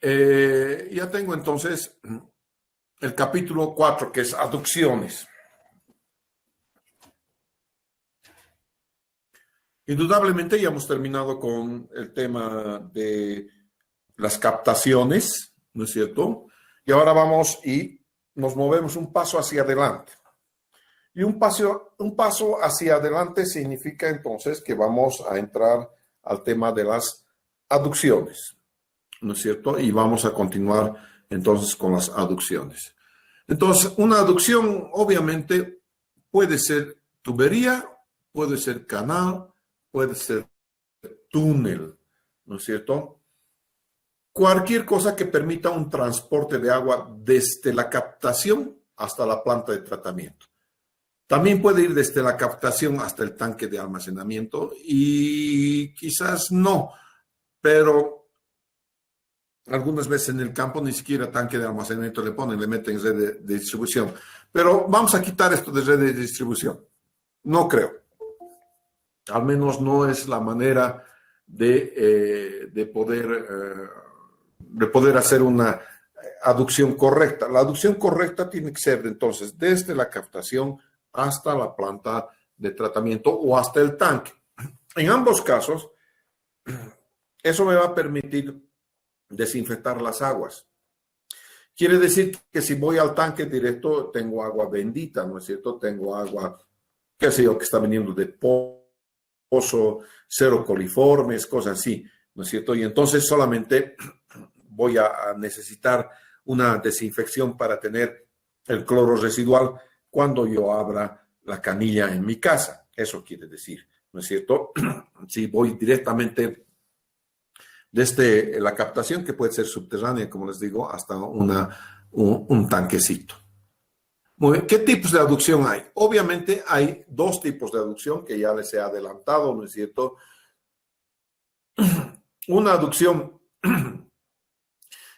Ya tengo entonces el capítulo 4, que es aducciones. Indudablemente ya hemos terminado con el tema de las captaciones, ¿no es cierto? Y ahora vamos y nos movemos un paso hacia adelante. Y un paso hacia adelante significa entonces que vamos a entrar al tema de las aducciones, ¿no es cierto? Y vamos a continuar entonces con las aducciones. Entonces, una aducción obviamente puede ser tubería, puede ser canal, puede ser túnel, ¿no es cierto? Cualquier cosa que permita un transporte de agua desde la captación hasta la planta de tratamiento. También puede ir desde la captación hasta el tanque de almacenamiento y quizás no, pero algunas veces en el campo ni siquiera tanque de almacenamiento le ponen, le meten red de distribución. Pero vamos a quitar esto de red de distribución. No creo. Al menos no es la manera de poder hacer una aducción correcta. La aducción correcta tiene que ser entonces desde la captación hasta la planta de tratamiento o hasta el tanque. En ambos casos, eso me va a permitir desinfectar las aguas. Quiere decir que si voy al tanque directo, tengo agua bendita, ¿no es cierto? Tengo agua, qué sé yo, que está viniendo de pozo, cero coliformes, cosas así, ¿no es cierto? Y entonces solamente voy a necesitar una desinfección para tener el cloro residual cuando yo abra la canilla en mi casa. Eso quiere decir, ¿no es cierto? Si voy directamente desde la captación, que puede ser subterránea, como les digo, hasta un tanquecito. Muy bien. ¿Qué tipos de aducción hay? Obviamente hay dos tipos de aducción que ya les he adelantado, ¿no es cierto? Una aducción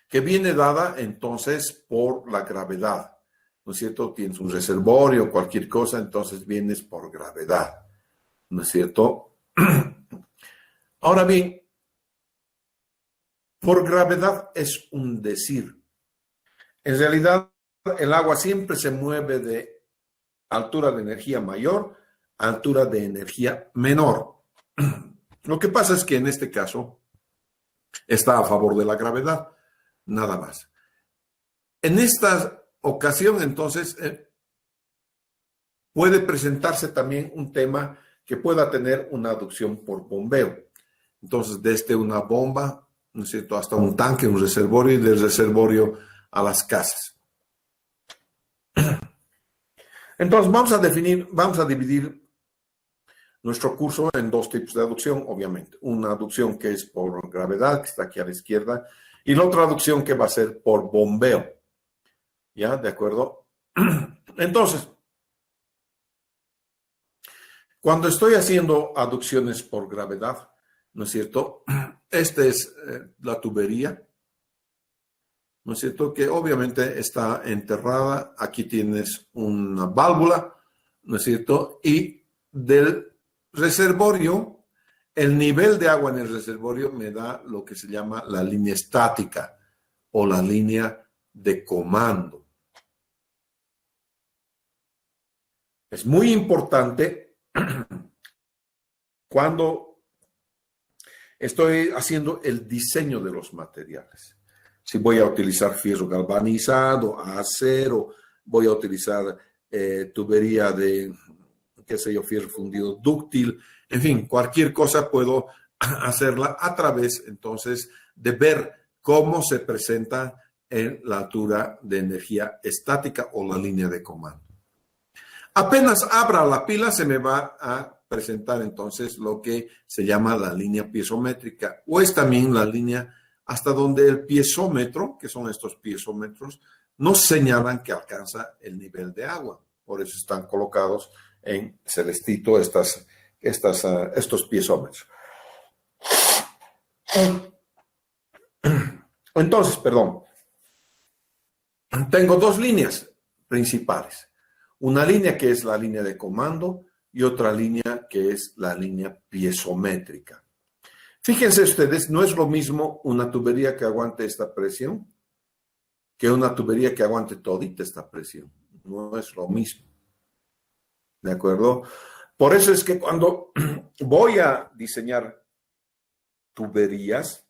que viene dada entonces por la gravedad, ¿no es cierto? Tienes un reservorio, cualquier cosa, entonces vienes por gravedad, ¿no es cierto? Ahora bien, por gravedad es un decir. En realidad, el agua siempre se mueve de altura de energía mayor a altura de energía menor. Lo que pasa es que en este caso está a favor de la gravedad, nada más. En esta ocasión, entonces, puede presentarse también un tema que pueda tener una aducción por bombeo. Entonces, desde una bomba, ¿no es cierto?, hasta un tanque, un reservorio, y del reservorio a las casas. Entonces, vamos a dividir nuestro curso en dos tipos de aducción, obviamente. Una aducción que es por gravedad, que está aquí a la izquierda, y la otra aducción que va a ser por bombeo. ¿Ya? ¿De acuerdo? Entonces, cuando estoy haciendo aducciones por gravedad, ¿no es cierto? Esta es la tubería, ¿no es cierto? Que obviamente está enterrada. Aquí tienes una válvula, ¿no es cierto? Y del reservorio, el nivel de agua en el reservorio me da lo que se llama la línea estática o la línea de comando. Es muy importante cuando estoy haciendo el diseño de los materiales. Si voy a utilizar fierro galvanizado, acero, voy a utilizar tubería de, qué sé yo, fierro fundido dúctil, en fin, cualquier cosa puedo hacerla a través, entonces, de ver cómo se presenta en la altura de energía estática o la línea de comando. Apenas abra la pila, se me va a presentar entonces lo que se llama la línea piezométrica, o es también la línea hasta donde el piezómetro, que son estos piezómetros, nos señalan que alcanza el nivel de agua. Por eso están colocados en celestito estos piezómetros. Entonces, perdón, tengo dos líneas principales. Una línea que es la línea de comando y otra línea que es la línea piezométrica. Fíjense ustedes, no es lo mismo una tubería que aguante esta presión que una tubería que aguante todita esta presión. No es lo mismo. ¿De acuerdo? Por eso es que cuando voy a diseñar tuberías,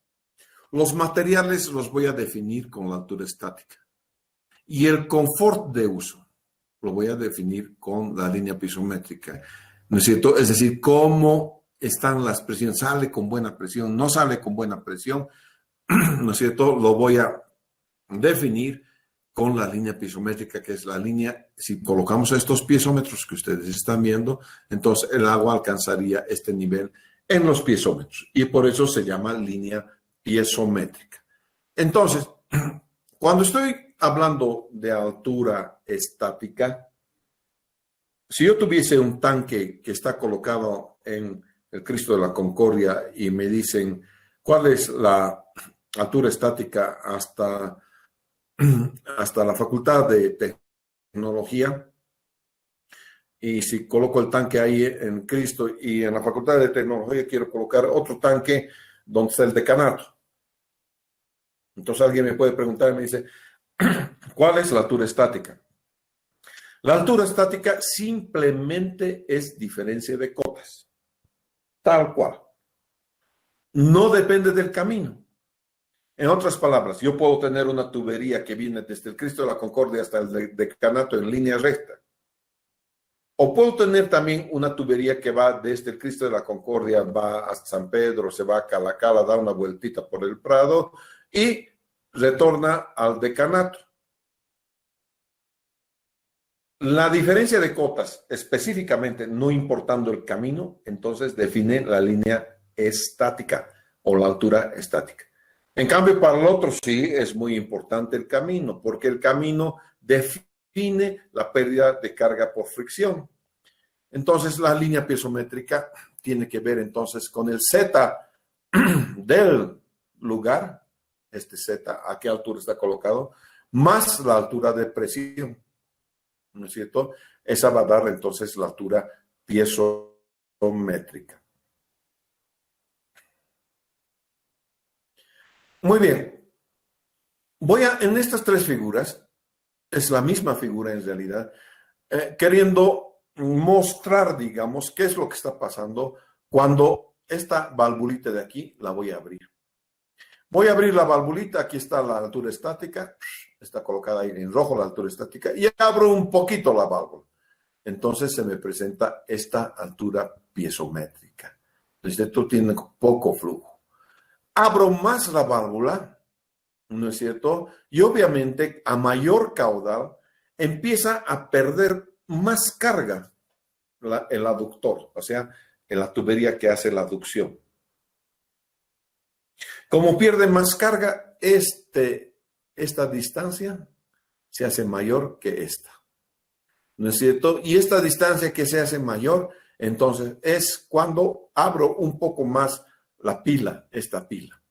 los materiales los voy a definir con la altura estática. Y el confort de uso lo voy a definir con la línea pisométrica. ¿No es cierto? Es decir, cómo están las presiones. ¿Sale con buena presión? ¿No sale con buena presión? ¿No es cierto? Lo voy a definir con la línea piezométrica, que es la línea, si colocamos estos piezómetros que ustedes están viendo, entonces el agua alcanzaría este nivel en los piezómetros. Y por eso se llama línea piezométrica. Entonces, cuando estoy hablando de altura estática, si yo tuviese un tanque que está colocado en el Cristo de la Concordia y me dicen cuál es la altura estática hasta la Facultad de Tecnología, y si coloco el tanque ahí en Cristo y en la Facultad de Tecnología quiero colocar otro tanque donde está el decanato. Entonces alguien me puede preguntar y me dice, ¿cuál es la altura estática? La altura estática simplemente es diferencia de cotas, tal cual. No depende del camino. En otras palabras, yo puedo tener una tubería que viene desde el Cristo de la Concordia hasta el decanato en línea recta. O puedo tener también una tubería que va desde el Cristo de la Concordia, va a San Pedro, se va a Calacala, da una vueltita por el Prado y retorna al decanato. La diferencia de cotas, específicamente no importando el camino, entonces define la línea estática o la altura estática. En cambio, para el otro sí es muy importante el camino, porque el camino define la pérdida de carga por fricción. Entonces, la línea piezométrica tiene que ver entonces con el Z del lugar, este Z, a qué altura está colocado, más la altura de presión, ¿no es cierto? Esa va a dar entonces la altura piezométrica. Muy bien. En estas tres figuras, es la misma figura en realidad, queriendo mostrar, digamos, qué es lo que está pasando cuando esta valvulita de aquí la voy a abrir. Voy a abrir la valvulita, aquí está la altura estática, está colocada ahí en rojo la altura estática, y abro un poquito la válvula. Entonces se me presenta esta altura piezométrica. Esto tiene poco flujo. Abro más la válvula, ¿no es cierto? Y obviamente a mayor caudal empieza a perder más carga el aductor, o sea, en la tubería que hace la aducción. Como pierde más carga, esta distancia se hace mayor que esta, ¿no es cierto? Y esta distancia que se hace mayor, entonces es cuando abro un poco más la pila, esta pila.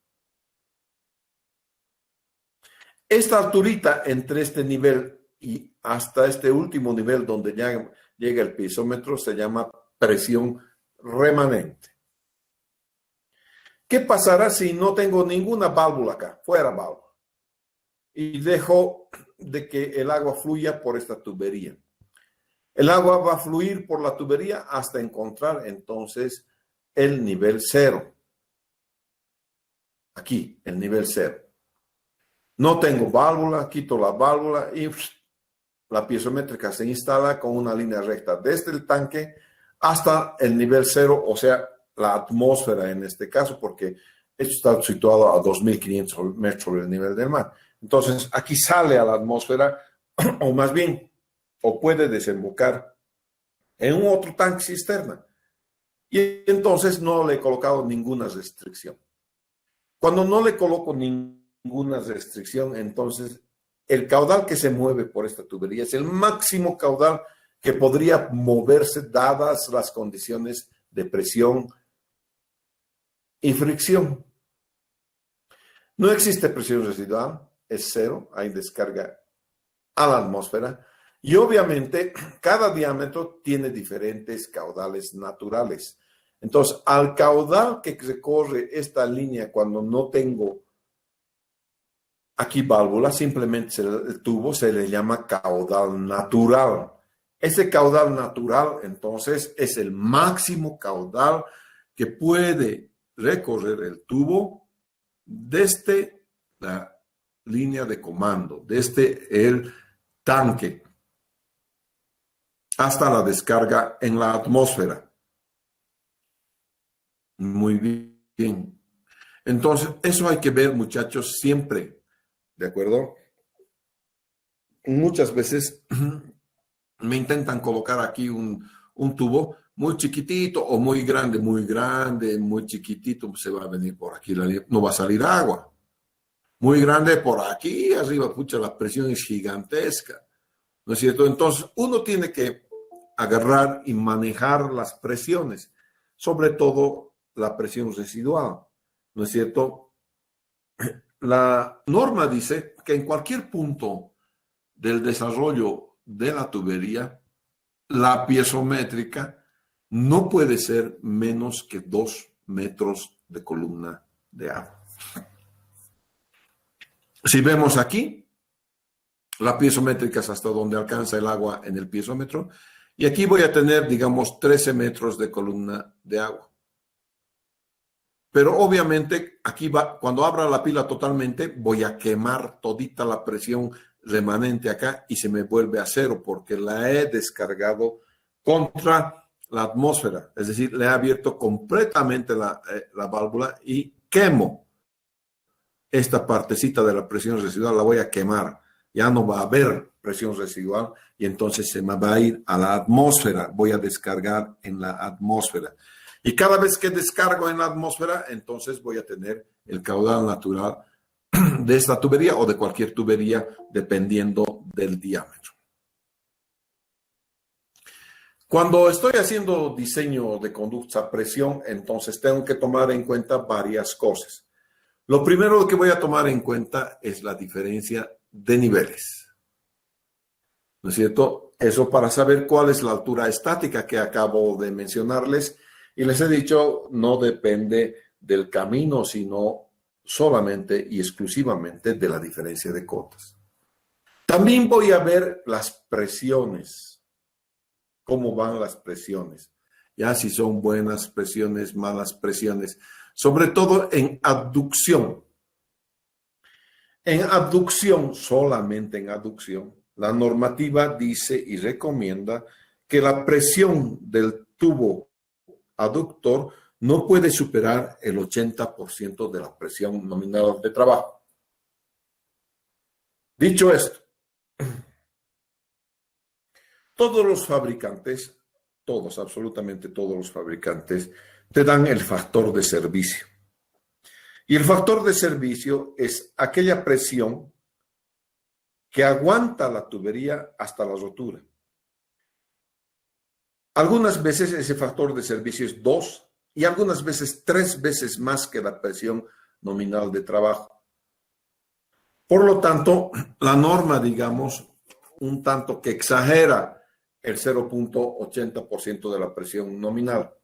Esta alturita entre este nivel y hasta este último nivel donde ya llega el piezómetro se llama presión remanente. ¿Qué pasará si no tengo ninguna válvula acá, fuera válvula? Y dejo de que el agua fluya por esta tubería. El agua va a fluir por la tubería hasta encontrar entonces el nivel cero. Aquí, el nivel cero. No tengo válvula, quito la válvula y la piezométrica se instala con una línea recta desde el tanque hasta el nivel cero, o sea, la atmósfera en este caso, porque esto está situado a 2.500 metros sobre el nivel del mar. Entonces, aquí sale a la atmósfera, o más bien, o puede desembocar en un otro tanque cisterna. Y entonces no le he colocado ninguna restricción. Cuando no le coloco ninguna restricción, entonces el caudal que se mueve por esta tubería es el máximo caudal que podría moverse dadas las condiciones de presión y fricción. No existe presión residual, es cero, hay descarga a la atmósfera y obviamente cada diámetro tiene diferentes caudales naturales. Entonces, al caudal que recorre esta línea cuando no tengo aquí válvula, simplemente el tubo se le llama caudal natural. Ese caudal natural, entonces, es el máximo caudal que puede recorrer el tubo desde la línea de comando, desde el tanque hasta la descarga en la atmósfera. Muy bien. Entonces, eso hay que ver, muchachos, siempre, ¿de acuerdo? Muchas veces me intentan colocar aquí un tubo muy chiquitito o muy grande, muy chiquitito, se va a venir por aquí, no va a salir agua. Muy grande por aquí, arriba, pucha, la presión es gigantesca, ¿no es cierto? Entonces, uno tiene que agarrar y manejar las presiones, sobre todo la presión residual, ¿no es cierto? La norma dice que en cualquier punto del desarrollo de la tubería, la piezométrica no puede ser menos que 2 metros de columna de agua. Si vemos aquí, la piezométrica es hasta donde alcanza el agua en el piezómetro, y aquí voy a tener, digamos, 13 metros de columna de agua. Pero obviamente aquí va, cuando abra la pila totalmente, voy a quemar todita la presión remanente acá y se me vuelve a cero porque la he descargado contra la atmósfera. Es decir, le he abierto completamente la válvula y quemo esta partecita de la presión residual, la voy a quemar. Ya no va a haber presión residual y entonces se me va a ir a la atmósfera. Voy a descargar en la atmósfera. Y cada vez que descargo en la atmósfera, entonces voy a tener el caudal natural de esta tubería o de cualquier tubería, dependiendo del diámetro. Cuando estoy haciendo diseño de conductos a presión, entonces tengo que tomar en cuenta varias cosas. Lo primero que voy a tomar en cuenta es la diferencia de niveles. ¿No es cierto? Eso para saber cuál es la altura estática que acabo de mencionarles. Y les he dicho, no depende del camino, sino solamente y exclusivamente de la diferencia de cotas. También voy a ver las presiones, cómo van las presiones, ya si son buenas presiones, malas presiones, sobre todo en abducción. En abducción, solamente en abducción, la normativa dice y recomienda que la presión del tubo aductor no puede superar el 80% de la presión nominal de trabajo. Dicho esto, todos los fabricantes, todos, absolutamente todos los fabricantes, te dan el factor de servicio. Y el factor de servicio es aquella presión que aguanta la tubería hasta la rotura. Algunas veces ese factor de servicio es 2 y algunas veces 3 veces más que la presión nominal de trabajo. Por lo tanto, la norma, digamos, un tanto que exagera el 0.80% de la presión nominal.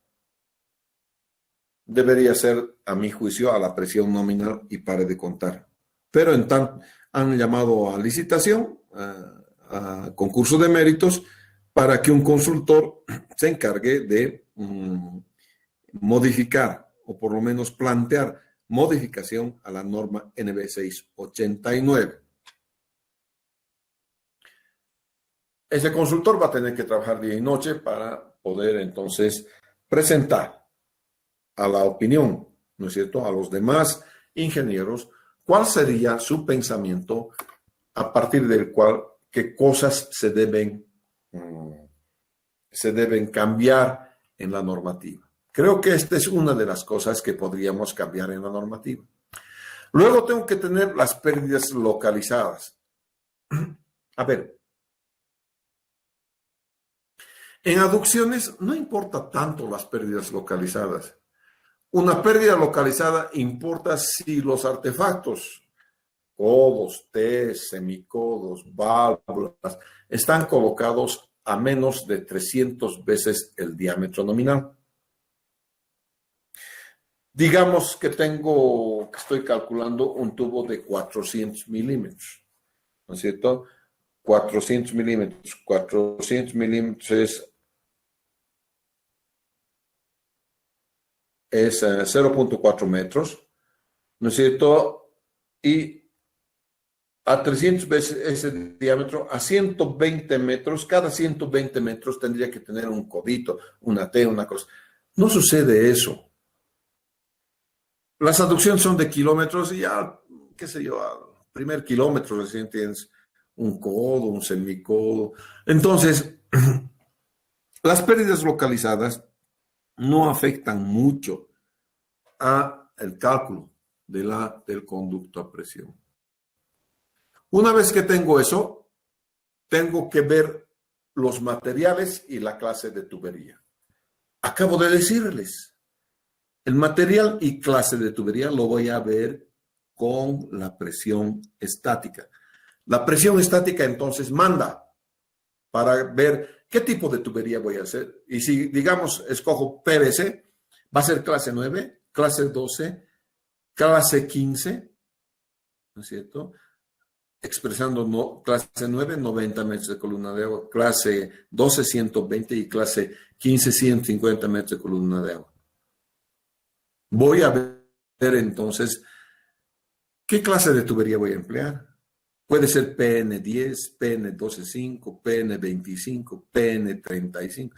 Debería ser, a mi juicio, a la presión nominal y pare de contar. Pero en tanto han llamado a licitación, a concurso de méritos, para que un consultor se encargue de modificar o por lo menos plantear modificación a la norma NB 689. Ese consultor va a tener que trabajar día y noche para poder entonces presentar a la opinión, ¿no es cierto?, a los demás ingenieros, cuál sería su pensamiento a partir del cual qué cosas se deben cambiar en la normativa. Creo que esta es una de las cosas que podríamos cambiar en la normativa. Luego tengo que tener las pérdidas localizadas. A ver, en aducciones no importa tanto las pérdidas localizadas. Una pérdida localizada importa si los artefactos, codos, T, semicodos, válvulas, están colocados a menos de 300 veces el diámetro nominal. Digamos que estoy calculando un tubo de 400 milímetros, ¿no es cierto? 400 milímetros. 400 milímetros es 0.4 metros, ¿no es cierto? Y a 300 veces ese diámetro, a 120 metros, cada 120 metros tendría que tener un codito, una T, una cosa. No sucede eso. Las aducciones son de kilómetros y ya, qué sé yo, al primer kilómetro recién tienes un codo, un semicodo. Entonces, las pérdidas localizadas no afectan mucho a el cálculo del conducto a presión. Una vez que tengo eso, tengo que ver los materiales y la clase de tubería. Acabo de decirles, el material y clase de tubería lo voy a ver con la presión estática. La presión estática entonces manda para ver qué tipo de tubería voy a hacer. Y si, digamos, escojo PVC, va a ser clase 9, clase 12, clase 15, ¿no es cierto? Expresando clase 9, 90 metros de columna de agua, clase 12, 120 y clase 15, 150 metros de columna de agua. Voy a ver entonces qué clase de tubería voy a emplear. Puede ser PN10, PN12.5, PN25, PN35.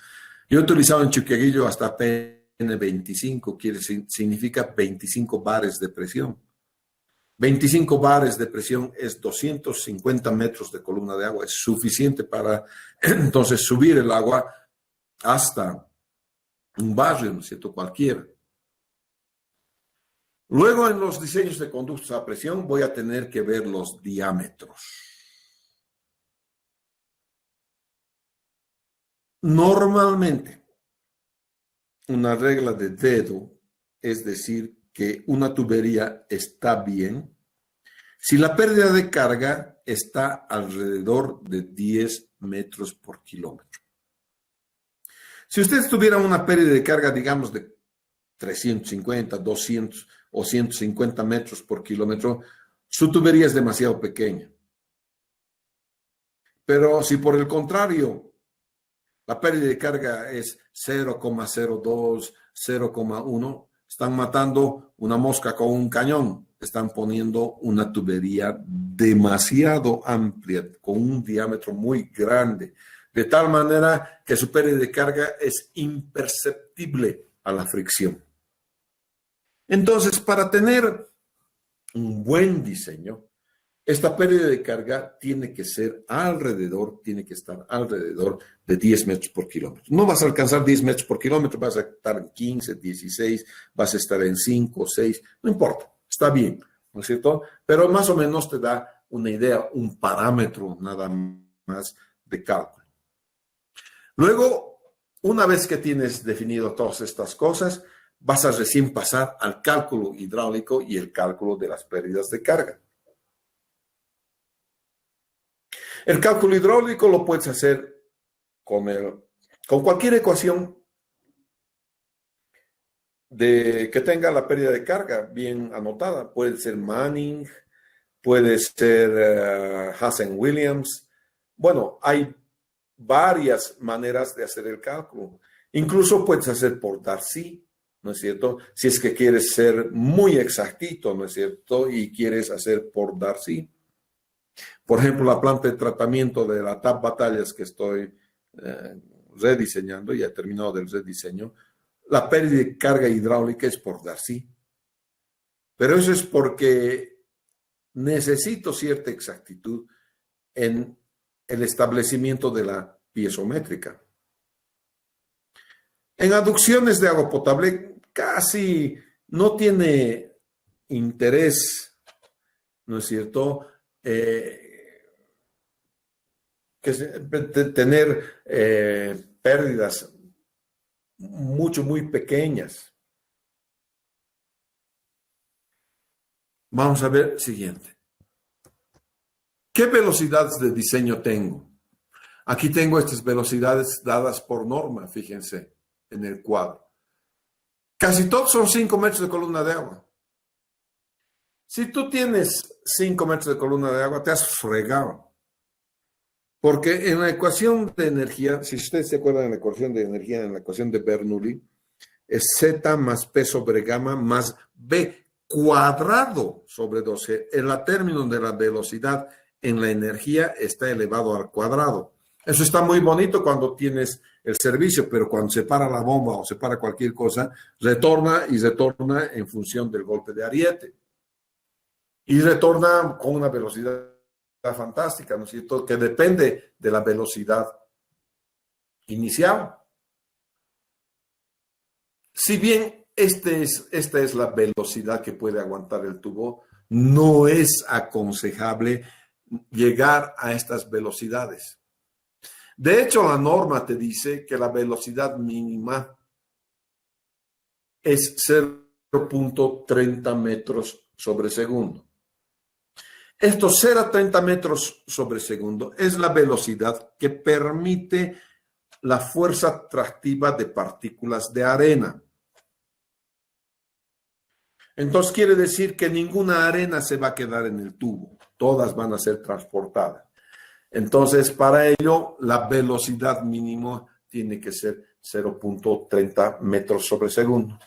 Yo he utilizado en Chuqueguillo hasta PN25, significa 25 bares de presión. 25 bares de presión es 250 metros de columna de agua. Es suficiente para entonces subir el agua hasta un barrio, ¿no es cierto? Cualquiera. Luego, en los diseños de conductos a presión, voy a tener que ver los diámetros. Normalmente, una regla de dedo, es decir, que una tubería está bien si la pérdida de carga está alrededor de 10 metros por kilómetro. Si usted tuviera una pérdida de carga, digamos, de 350, 200 o 150 metros por kilómetro, su tubería es demasiado pequeña. Pero si por el contrario, la pérdida de carga es 0,02, 0,1, están matando una mosca con un cañón. Están poniendo una tubería demasiado amplia, con un diámetro muy grande, de tal manera que su pérdida de carga es imperceptible a la fricción. Entonces, para tener un buen diseño, esta pérdida de carga tiene que estar alrededor de 10 metros por kilómetro. No vas a alcanzar 10 metros por kilómetro, vas a estar en 15, 16, vas a estar en 5, 6, no importa, está bien, ¿no es cierto? Pero más o menos te da una idea, un parámetro nada más de cálculo. Luego, una vez que tienes definido todas estas cosas, vas a recién pasar al cálculo hidráulico y el cálculo de las pérdidas de carga. El cálculo hidráulico lo puedes hacer con cualquier ecuación que tenga la pérdida de carga bien anotada. Puede ser Manning, puede ser Hazen-Williams. Bueno, hay varias maneras de hacer el cálculo. Incluso puedes hacer por Darcy, ¿no es cierto? Si es que quieres ser muy exactito, ¿no es cierto? Y quieres hacer por Darcy. Por ejemplo, la planta de tratamiento de la TAP Batallas que estoy rediseñando, ya he terminado del rediseño, la pérdida de carga hidráulica es por Darcy. Pero eso es porque necesito cierta exactitud en el establecimiento de la piezométrica. En aducciones de agua potable casi no tiene interés, ¿no es cierto?, tener pérdidas muy pequeñas. Vamos a ver siguiente. ¿Qué velocidades de diseño tengo? Aquí tengo estas velocidades dadas por norma, fíjense en el cuadro. Casi todos son 5 metros de columna de agua. Si tú tienes 5 metros de columna de agua, te has fregado. Porque en la ecuación de energía, si ustedes se acuerdan de la ecuación de energía, en la ecuación de Bernoulli, es Z más P sobre gamma más B cuadrado sobre 12. El término de la velocidad en la energía está elevado al cuadrado. Eso está muy bonito cuando tienes el servicio, pero cuando se para la bomba o se para cualquier cosa, retorna y retorna en función del golpe de ariete. Y retorna con una velocidad fantástica, ¿no es cierto? Que depende de la velocidad inicial. Si bien esta es la velocidad que puede aguantar el tubo, no es aconsejable llegar a estas velocidades. De hecho, la norma te dice que la velocidad mínima es 0.30 metros sobre segundo. Estos 0.30 metros sobre segundo es la velocidad que permite la fuerza atractiva de partículas de arena. Entonces quiere decir que ninguna arena se va a quedar en el tubo, todas van a ser transportadas. Entonces, para ello, la velocidad mínima tiene que ser 0.30 metros sobre segundo.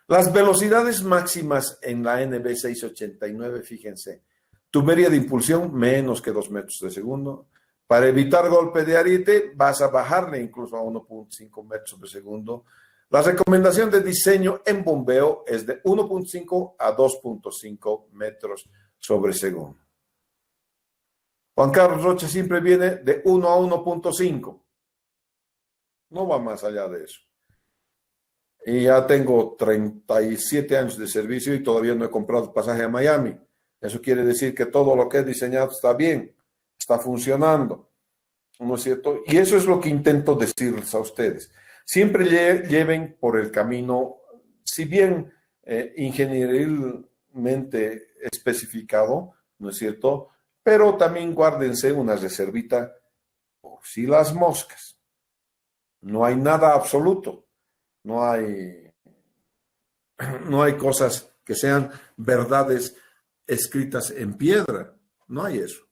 Las velocidades máximas en la NB 689, fíjense, tubería de impulsión menos que 2 metros de segundo. Para evitar golpe de ariete, vas a bajarle incluso a 1.5 metros sobre segundo. La recomendación de diseño en bombeo es de 1.5 a 2.5 metros sobre segundo. Juan Carlos Rocha siempre viene de 1 a 1.5. No va más allá de eso. Y ya tengo 37 años de servicio y todavía no he comprado pasaje a Miami. Eso quiere decir que todo lo que he diseñado está bien, está funcionando, ¿no es cierto? Y eso es lo que intento decirles a ustedes. Siempre lleven por el camino, si bien ingenierilmente especificado, ¿no es cierto? Pero también guárdense una reservita por si las moscas. No hay nada absoluto, no hay cosas que sean verdades escritas en piedra, no hay eso.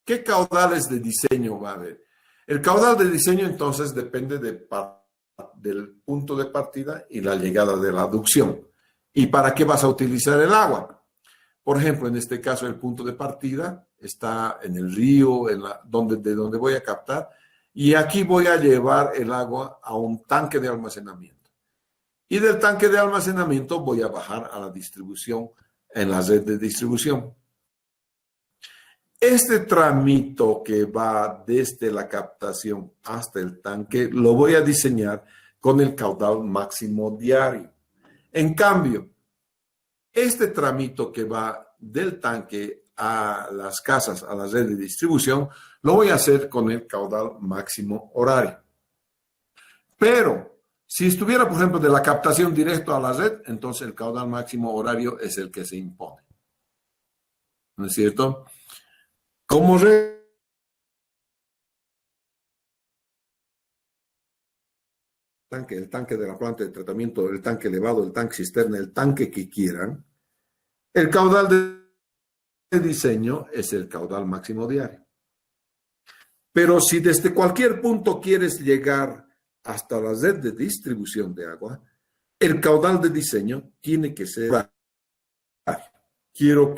¿Qué caudales de diseño va a haber? El caudal de diseño entonces depende del punto de partida y la llegada de la aducción. ¿Y para qué vas a utilizar el agua? Por ejemplo, en este caso el punto de partida está en el río, de donde voy a captar, y aquí voy a llevar el agua a un tanque de almacenamiento. Y del tanque de almacenamiento voy a bajar a la distribución, en la red de distribución. Este tramito que va desde la captación hasta el tanque lo voy a diseñar con el caudal máximo diario. En cambio, este tramito que va del tanque a las casas, a la red de distribución, lo voy a hacer con el caudal máximo horario. Pero si estuviera, por ejemplo, de la captación directo a la red, entonces el caudal máximo horario es el que se impone. ¿No es cierto? Como el tanque de la planta de tratamiento, el tanque elevado, el tanque cisterna, el tanque que quieran, el caudal de diseño es el caudal máximo diario. Pero si desde cualquier punto quieres llegar hasta la red de distribución de agua, el caudal de diseño tiene que ser horario. Quiero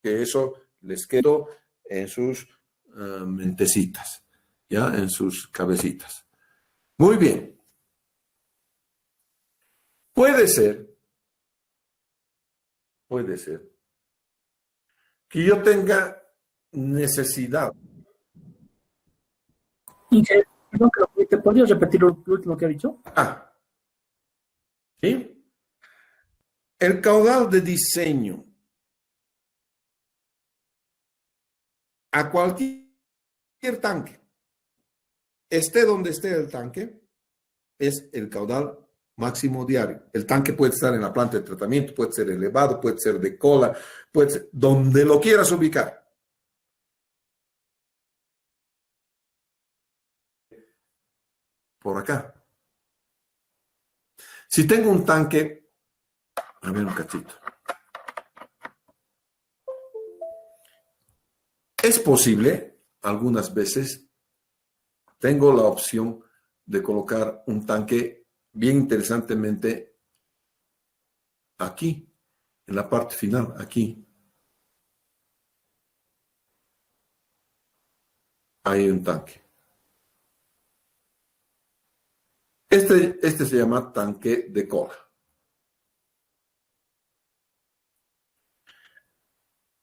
que eso les quede en sus mentecitas, ¿ya? En sus cabecitas. Muy bien. Puede ser que yo tenga necesidad. Perdón, ¿te podrías repetir lo último que ha dicho? ¿Sí? El caudal de diseño a cualquier tanque, esté donde esté el tanque, es el caudal máximo diario. El tanque puede estar en la planta de tratamiento, puede ser elevado, puede ser de cola, puede ser donde lo quieras ubicar. por acá. Si tengo un tanque, a ver un cachito. Es posible, algunas veces, tengo la opción de colocar un tanque bien interesantemente aquí, en la parte final, aquí. Hay un tanque. Este se llama tanque de cola.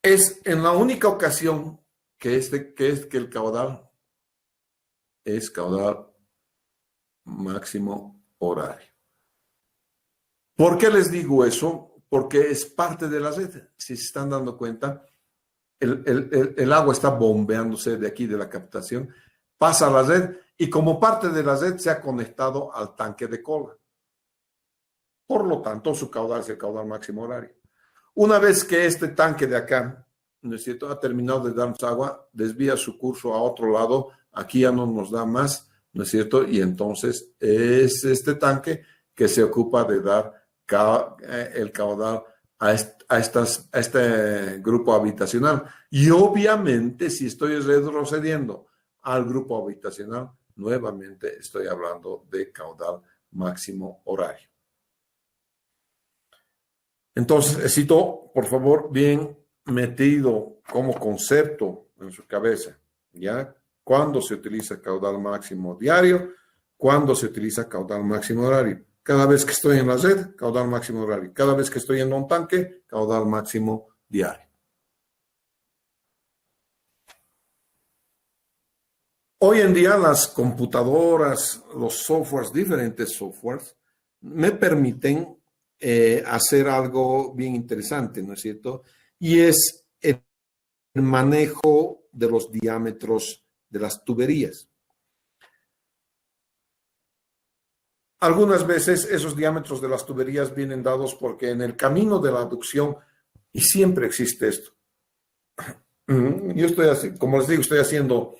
Es en la única ocasión que el caudal es caudal máximo horario. ¿Por qué les digo eso? Porque es parte de la red. Si se están dando cuenta, el agua está bombeándose de aquí de la captación, pasa a la red y como parte de la red se ha conectado al tanque de cola. Por lo tanto, su caudal es el caudal máximo horario. Una vez que este tanque de acá, ¿no es cierto?, ha terminado de darnos agua, desvía su curso a otro lado, aquí ya no nos da más, ¿no es cierto? Y entonces es este tanque que se ocupa de dar el caudal a este grupo habitacional. Y obviamente, si estoy retrocediendo al grupo habitacional, nuevamente estoy hablando de caudal máximo horario. Entonces, necesito, por favor, bien metido como concepto en su cabeza, ¿ya? ¿Cuándo se utiliza caudal máximo diario? ¿Cuándo se utiliza caudal máximo horario? Cada vez que estoy en la red, caudal máximo horario. Cada vez que estoy en un tanque, caudal máximo diario. Hoy en día las computadoras, los softwares, diferentes softwares, me permiten hacer algo bien interesante, ¿no es cierto? Y es el manejo de los diámetros de las tuberías. Algunas veces esos diámetros de las tuberías vienen dados porque en el camino de la aducción, y siempre existe esto, yo estoy así, como les digo, estoy haciendo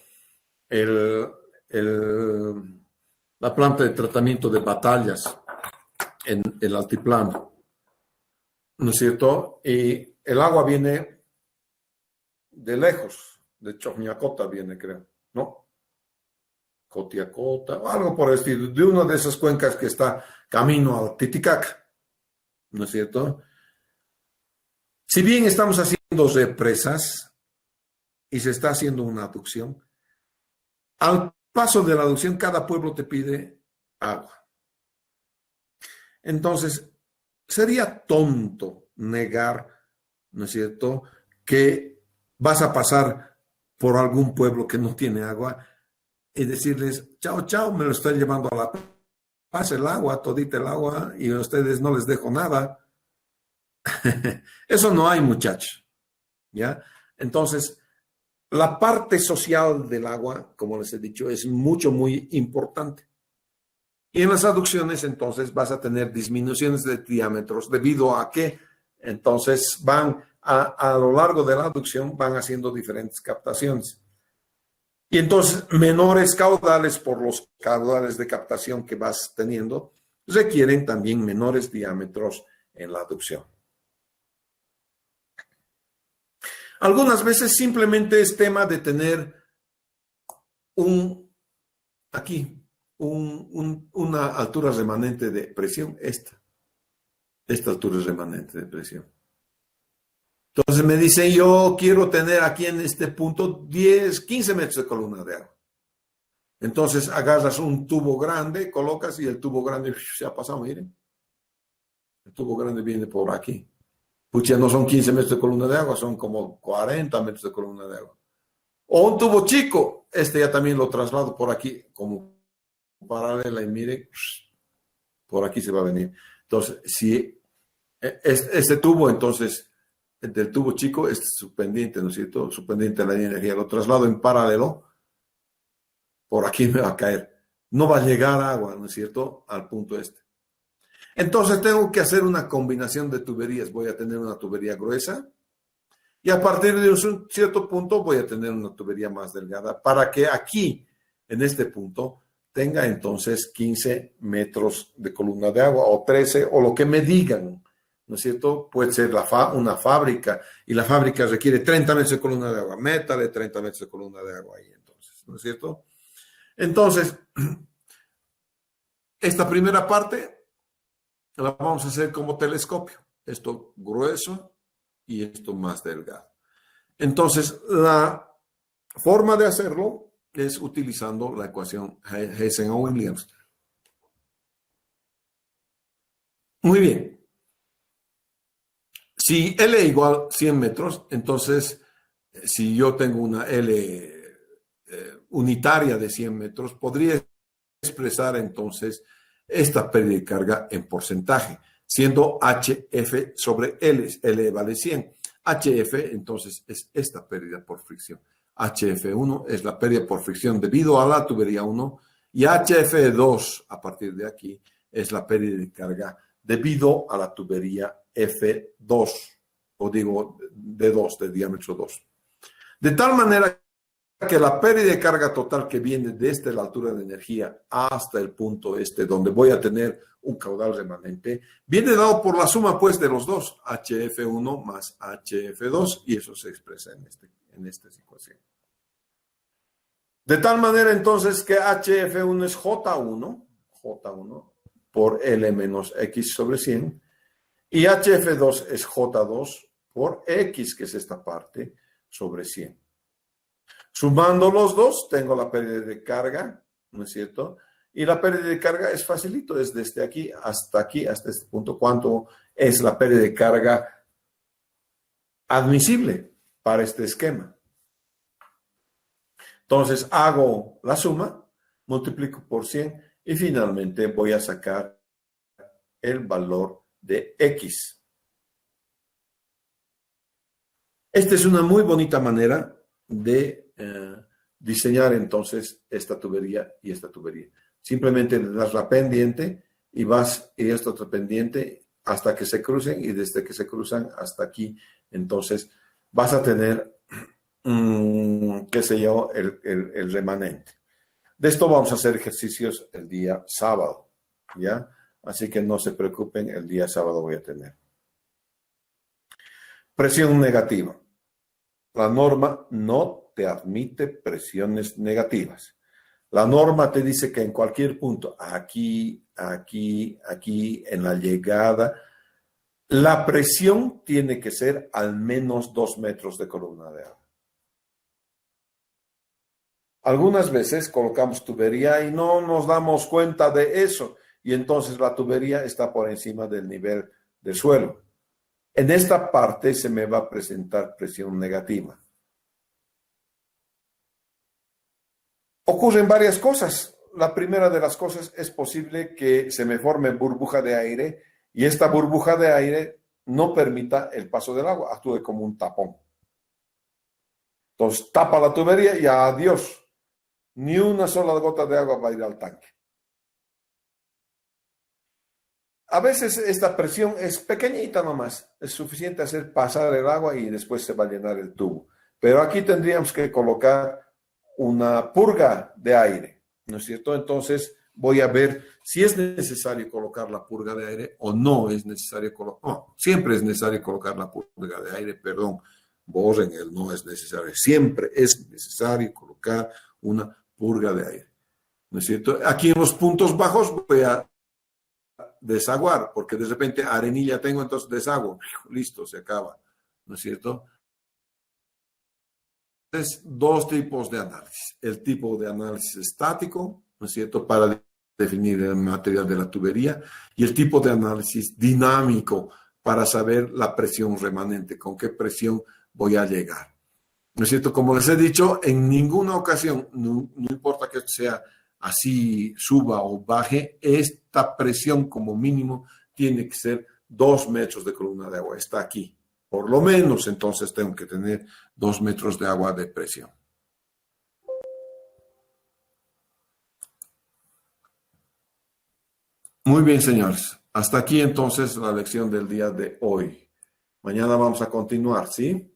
la planta de tratamiento de batallas en el altiplano, ¿no es cierto? Y el agua viene de lejos, de Chocñacota viene, creo, ¿no? Cotiacota, algo por el estilo, de una de esas cuencas que está camino al Titicaca, ¿no es cierto? Si bien estamos haciendo represas y se está haciendo una aducción, al paso de la aducción cada pueblo te pide agua. Entonces, sería tonto negar, ¿no es cierto?, que vas a pasar por algún pueblo que no tiene agua y decirles, chao, chao, me lo estoy llevando a la paz el agua, todita el agua, y a ustedes no les dejo nada. Eso no hay, muchachos, ¿ya? Entonces, la parte social del agua, como les he dicho, es muy importante. Y en las aducciones, entonces, vas a tener disminuciones de diámetros debido a que, entonces, van a lo largo de la aducción, van haciendo diferentes captaciones. Y entonces, menores caudales por los caudales de captación que vas teniendo, requieren también menores diámetros en la aducción. Algunas veces simplemente es tema de tener una altura remanente de presión, esta altura remanente de presión. Entonces me dice, yo quiero tener aquí en este punto 10, 15 metros de columna de agua. Entonces agarras un tubo grande, colocas y el tubo grande se ha pasado, miren. El tubo grande viene por aquí. Pucha, no son 15 metros de columna de agua, son como 40 metros de columna de agua. O un tubo chico, este ya también lo traslado por aquí como paralela y miren, por aquí se va a venir. Entonces, si este tubo, entonces, del tubo chico es su pendiente, ¿no es cierto? Su pendiente de la energía, lo traslado en paralelo, por aquí me va a caer. No va a llegar agua, ¿no es cierto?, al punto este. Entonces tengo que hacer una combinación de tuberías. Voy a tener una tubería gruesa y a partir de un cierto punto voy a tener una tubería más delgada para que aquí, en este punto, tenga entonces 15 metros de columna de agua o 13 o lo que me digan, ¿no es cierto? Puede ser una fábrica y la fábrica requiere 30 metros de columna de agua. Métale 30 metros de columna de agua ahí entonces, ¿no es cierto? Entonces, esta primera parte la vamos a hacer como telescopio. Esto grueso y esto más delgado. Entonces, la forma de hacerlo es utilizando la ecuación Heysen-Williams. Muy bien. Si L igual 100 metros, entonces, si yo tengo una L unitaria de 100 metros, podría expresar entonces esta pérdida de carga en porcentaje, siendo HF sobre L. L vale 100. HF, entonces, es esta pérdida por fricción. HF1 es la pérdida por fricción debido a la tubería 1 y HF2, a partir de aquí, es la pérdida de carga debido a la tubería F2, o digo D2, de diámetro 2. De tal manera que la pérdida de carga total que viene desde la altura de energía hasta el punto donde voy a tener un caudal remanente, viene dado por la suma pues de los dos, HF1 más HF2, y eso se expresa en esta ecuación. De tal manera entonces que HF1 es J1 por L menos X sobre 100, y HF2 es J2 por X, que es esta parte, sobre 100. Sumando los dos, tengo la pérdida de carga, ¿no es cierto? Y la pérdida de carga es facilito, es desde aquí, hasta este punto. ¿Cuánto es la pérdida de carga admisible para este esquema? Entonces, hago la suma, multiplico por 100 y finalmente voy a sacar el valor de X. Esta es una muy bonita manera de diseñar entonces esta tubería y esta tubería. Simplemente le das la pendiente y vas y esta otra pendiente hasta que se crucen, y desde que se cruzan hasta aquí, entonces vas a tener, qué sé yo, el remanente. De esto vamos a hacer ejercicios el día sábado, ¿ya? Así que no se preocupen, el día sábado voy a tener. Presión negativa. La norma no te admite presiones negativas. La norma te dice que en cualquier punto, aquí, aquí, aquí, en la llegada, la presión tiene que ser al menos 2 metros de columna de agua. Algunas veces colocamos tubería y no nos damos cuenta de eso, y entonces la tubería está por encima del nivel del suelo. En esta parte se me va a presentar presión negativa. Ocurren varias cosas. La primera de las cosas, es posible que se me forme burbuja de aire y esta burbuja de aire no permita el paso del agua, actúe como un tapón. Entonces tapa la tubería y adiós. Ni una sola gota de agua va a ir al tanque. A veces esta presión es pequeñita nomás, es suficiente hacer pasar el agua y después se va a llenar el tubo. Pero aquí tendríamos que colocar una purga de aire, ¿no es cierto? Entonces voy a ver si es necesario colocar la purga de aire o no es necesario colocar. No, siempre es necesario colocar la purga de aire, perdón, borren el no es necesario. Siempre es necesario colocar una purga de aire, ¿no es cierto? Aquí en los puntos bajos voy a desaguar, porque de repente arenilla tengo, entonces desagüo, listo, se acaba, ¿no es cierto? Entonces, dos tipos de análisis. El tipo de análisis estático, ¿no es cierto?, para definir el material de la tubería, y el tipo de análisis dinámico para saber la presión remanente, con qué presión voy a llegar. ¿No es cierto? Como les he dicho, en ninguna ocasión, no importa que sea así, suba o baje, esta presión como mínimo tiene que ser 2 metros de columna de agua. Está aquí. Por lo menos, entonces, tengo que tener 2 metros de agua de presión. Muy bien, señores. Hasta aquí, entonces, la lección del día de hoy. Mañana vamos a continuar, ¿sí?